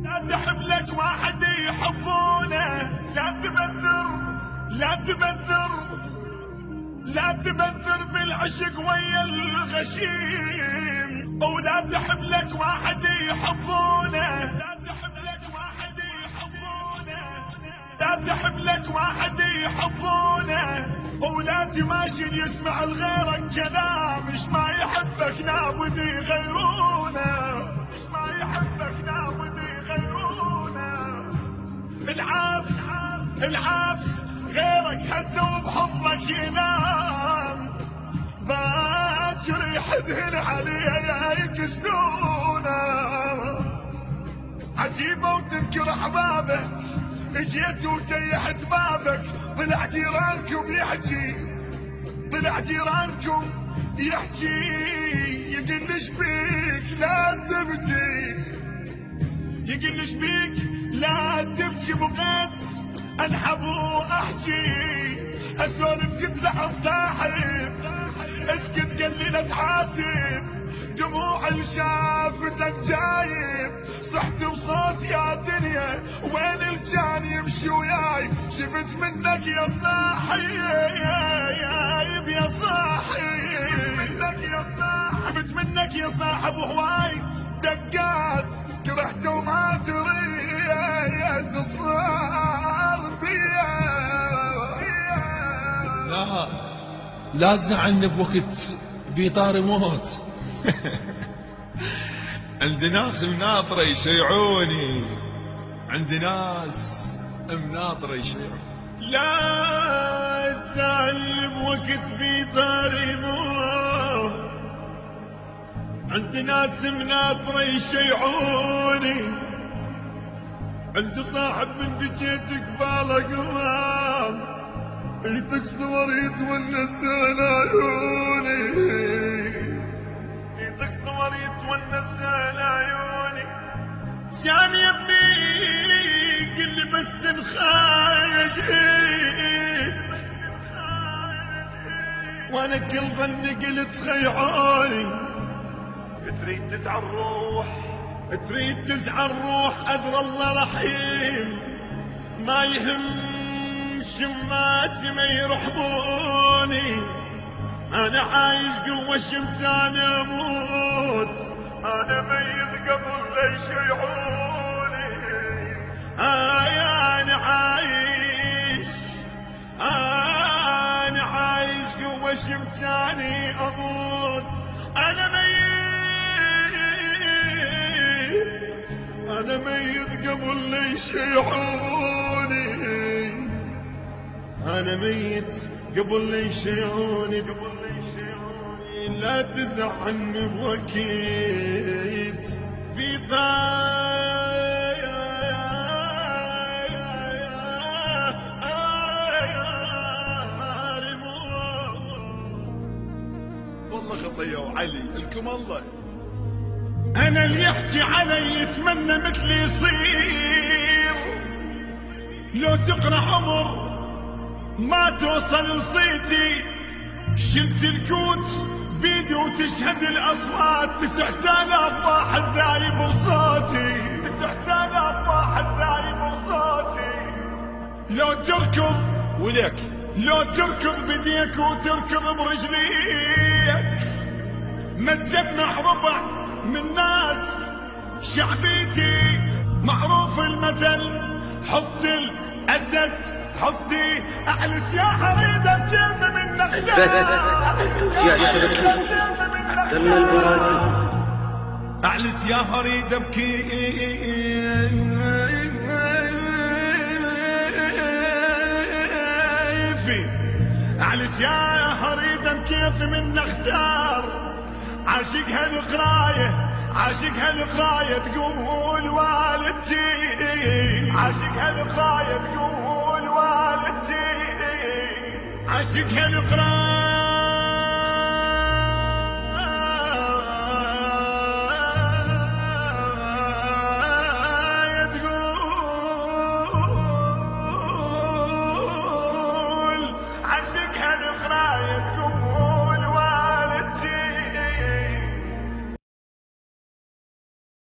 لا تحب لك واحد يحبونه، لا تبذر لا تبذر لا تبذر بالعشق ويا الغشيم، ولا تحب لك واحد يحبونه، لا تحب لك واحد يحبونه، لا تحب لك واحد يحبونه، ولا تماشي يسمع لغيرك كلام، ايش ما يحبك لابد يغيرونه، ايش ما يحبك لابد يغيرونه. العاف غيرك هسه وبحضنك ينام، باكر يحدهن عليه يكسلونه، عجيبه وتنكر احبابك، اجيت وتيحت بابك، طلع جيرانكم يحكي، طلع جيرانكم يحكي، يقلش بيك لا تبكي، يقلش بيك لا تبكي، بغيت انحب واحكي، اسولف قلت له الصاحب، اسكت قال لي لا تعاتب، دموع اللي شافتك جايب، صحت بصوت يا دنيا وين الجان يمشي وياي، شفت منك يا صاحي يا صاحي، شفت منك يا صاحب وهواي دقات، كرهت وما تريد صار بيا. لا تزعلني بوقت بيطاري موت. عندي ناس مناطرة يشيعوني، عندي ناس مناطرة يشيعوني. لا تزعلني بوقت بيطاري موت، عندي ناس مناطرة يشيعوني، عندي صاحب من بجيت قباله قوام، ايدك صور يتونس على عيوني، ايدك صور يتونس على عيوني، كان يبني قل لي بس تنخايج، وانا كل ظني قلت خيعوني، تريد تزعل الروح، تريد تزعل الروح، أدرى الله رحيم، ما يهم شماتي ما يرحموني، أنا عايش قوة شمتان أموت، أنا ميت قبل لا يشيعوني، أنا عايش قوة شمتاني أموت، أنا ميت قبل لا يشيعوني، أنا ميت قبل لا يشيعوني، لا تزعلني بوقت في والله خطية وعلي لكم الله. أنا اللي يحكي علي يتمنى مثلي يصير، لو تقرأ عمر ما توصل لصيتي، شلت الكوت بيدي وتشهد الأصوات، 9000 واحد ذايب بصوتي، 9000 واحد ذايب بصوتي، لو تركض ولك لو تركض بديك وتركض برجليك، ما تجمع ربع من ناس شعبيتي، معروف المثل حص الأسد حصدي، أعلس يا حريدة بكيف من التوزيع الشبكي عبد الله البرازي، أعلس يا حريدة بكيف، أعلس يا حريدة بكيف من اختار، عاشقها القراية عاشقها القراية تقول والدتي، عاشقها القراية تقول والدتي، عاشقها القراية